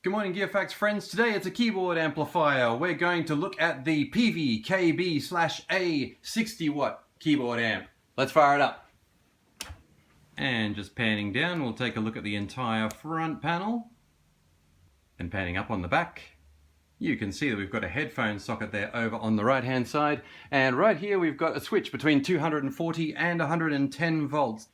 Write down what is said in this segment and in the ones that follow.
Good morning, Gear Facts friends. Today it's a keyboard amplifier. We're going to look at the Peavey KBA-60 watt keyboard amp. Let's fire it up. And just panning down, we'll take a look at the entire front panel. And panning up on the back, you can see that we've got a headphone socket there over on the right hand side. And right here we've got a switch between 240 and 110 volts.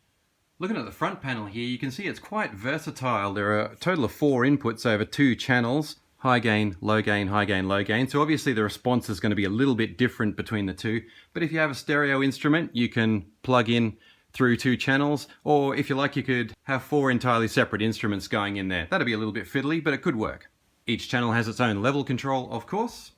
Looking at the front panel here, you can see it's quite versatile. There are a total of 4 inputs over 2 channels. High gain, low gain, high gain, low gain. So obviously the response is going to be a little bit different between the two. But if you have a stereo instrument, you can plug in through 2 channels. Or if you like, you could have 4 entirely separate instruments going in there. That'd be a little bit fiddly, but it could work. Each channel has its own level control, of course.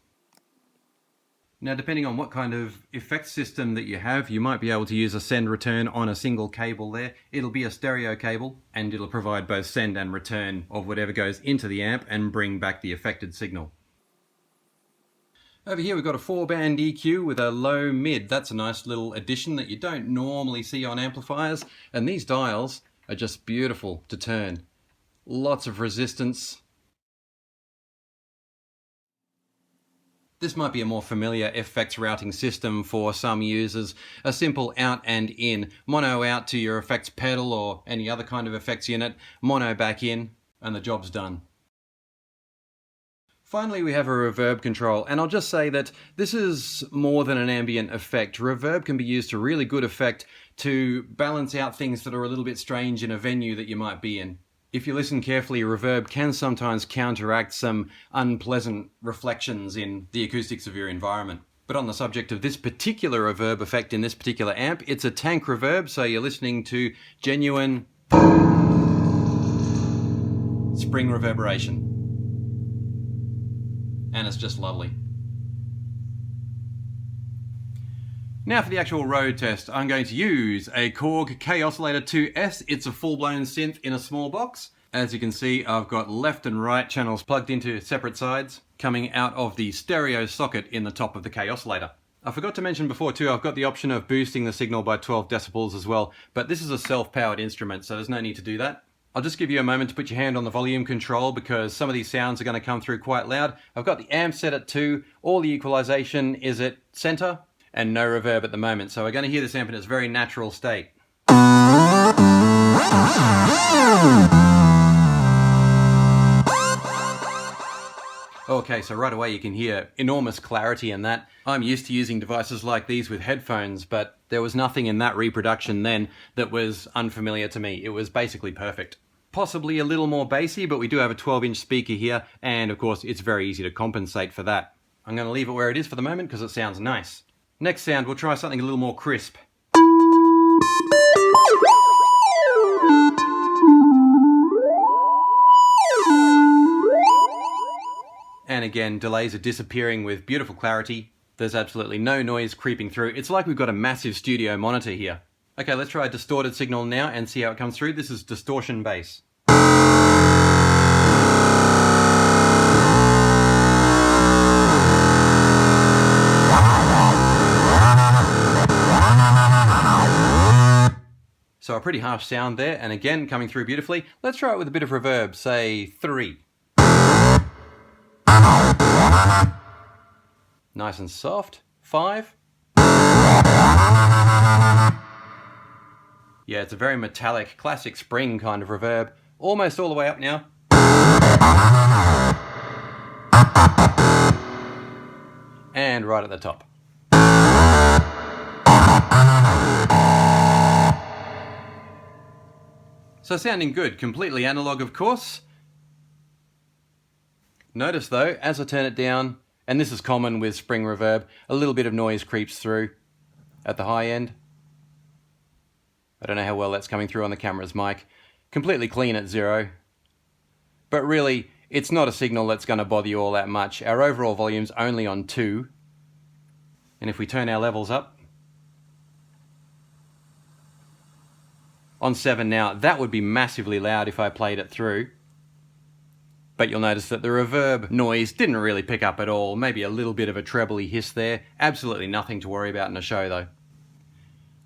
Now, depending on what kind of effects system that you have, you might be able to use a send return on a single cable there. It'll be a stereo cable and it'll provide both send and return of whatever goes into the amp and bring back the affected signal. Over here we've got a 4-band EQ with a low mid. That's a nice little addition that you don't normally see on amplifiers. And these dials are just beautiful to turn. Lots of resistance. This might be a more familiar effects routing system for some users. A simple out and in. Mono out to your effects pedal or any other kind of effects unit. Mono back in, and the job's done. Finally, we have a reverb control, and I'll just say that this is more than an ambient effect. Reverb can be used to really good effect to balance out things that are a little bit strange in a venue that you might be in. If you listen carefully, reverb can sometimes counteract some unpleasant reflections in the acoustics of your environment. But on the subject of this particular reverb effect in this particular amp, it's a tank reverb, so you're listening to genuine spring reverberation. And it's just lovely. Now for the actual road test, I'm going to use a Korg K-Oscillator 2S. It's a full-blown synth in a small box. As you can see, I've got left and right channels plugged into separate sides, coming out of the stereo socket in the top of the K-Oscillator. I forgot to mention before too, I've got the option of boosting the signal by 12 decibels as well, but this is a self-powered instrument, so there's no need to do that. I'll just give you a moment to put your hand on the volume control because some of these sounds are going to come through quite loud. I've got the amp set at 2, all the equalization is at center, and no reverb at the moment, so we're going to hear this amp in its very natural state. Okay, so right away you can hear enormous clarity in that. I'm used to using devices like these with headphones, but there was nothing in that reproduction then that was unfamiliar to me. It was basically perfect. Possibly a little more bassy, but we do have a 12-inch speaker here, and of course it's very easy to compensate for that. I'm going to leave it where it is for the moment because it sounds nice. Next sound, we'll try something a little more crisp. And again, delays are disappearing with beautiful clarity. There's absolutely no noise creeping through. It's like we've got a massive studio monitor here. Okay, let's try a distorted signal now and see how it comes through. This is distortion bass. So a pretty harsh sound there, and again, coming through beautifully. Let's try it with a bit of reverb, say 3. Nice and soft. 5. Yeah, it's a very metallic, classic spring kind of reverb. Almost all the way up now. And right at the top. So sounding good, completely analog of course. Notice though, as I turn it down, and this is common with spring reverb, a little bit of noise creeps through at the high end. I don't know how well that's coming through on the camera's mic. Completely clean at 0. But really, it's not a signal that's going to bother you all that much. Our overall volume's only on 2. And if we turn our levels up, on 7 now, that would be massively loud if I played it through. But you'll notice that the reverb noise didn't really pick up at all. Maybe a little bit of a trebly hiss there. Absolutely nothing to worry about in a show though.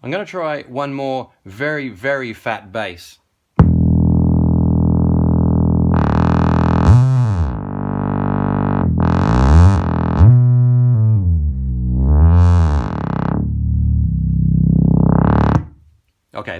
I'm going to try one more very, very fat bass.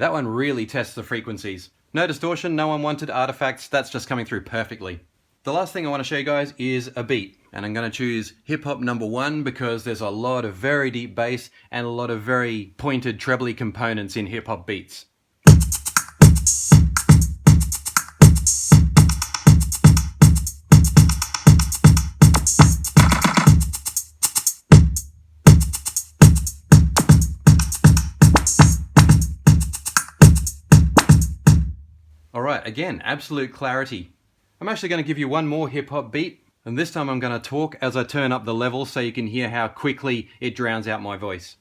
that one really tests the frequencies. No distortion, no unwanted artifacts, that's just coming through perfectly. The last thing I want to show you guys is a beat, and I'm going to choose hip hop number 1 because there's a lot of very deep bass and a lot of very pointed trebly components in hip hop beats. Alright, again, absolute clarity. I'm actually going to give you one more hip hop beat, and this time I'm going to talk as I turn up the level so you can hear how quickly it drowns out my voice.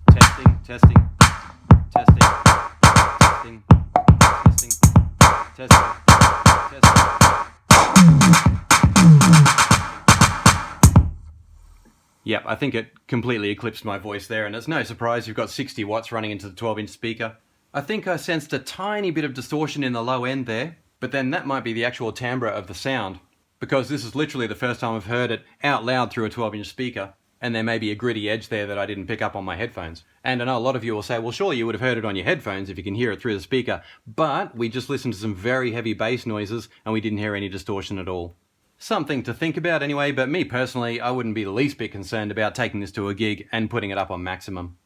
Testing, testing, testing, testing, testing, testing, testing. Yep, I think it completely eclipsed my voice there, and it's no surprise you've got 60 watts running into the 12-inch speaker. I think I sensed a tiny bit of distortion in the low end there, but then that might be the actual timbre of the sound, because this is literally the first time I've heard it out loud through a 12-inch speaker, and there may be a gritty edge there that I didn't pick up on my headphones. And I know a lot of you will say, well, surely you would have heard it on your headphones if you can hear it through the speaker, but we just listened to some very heavy bass noises and we didn't hear any distortion at all. Something to think about anyway, but me personally, I wouldn't be the least bit concerned about taking this to a gig and putting it up on maximum.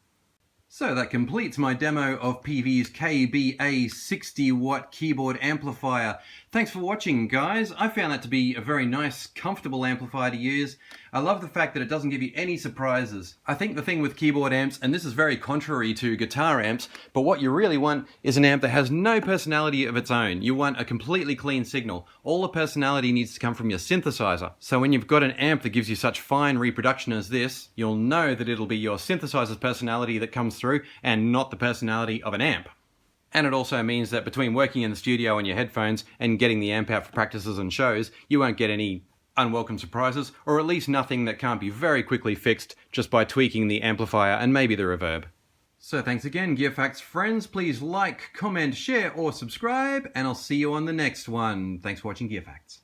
So that completes my demo of Peavey's KBA-60 watt keyboard amplifier. Thanks for watching, guys. I found that to be a very nice, comfortable amplifier to use. I love the fact that it doesn't give you any surprises. I think the thing with keyboard amps, and this is very contrary to guitar amps, but what you really want is an amp that has no personality of its own. You want a completely clean signal. All the personality needs to come from your synthesizer. So when you've got an amp that gives you such fine reproduction as this, you'll know that it'll be your synthesizer's personality that comes through and not the personality of an amp. And it also means that between working in the studio on your headphones and getting the amp out for practices and shows, you won't get any unwelcome surprises, or at least nothing that can't be very quickly fixed just by tweaking the amplifier and maybe the reverb. So thanks again, Gear Facts friends. Please like, comment, share, or subscribe, and I'll see you on the next one. Thanks for watching Gear Facts.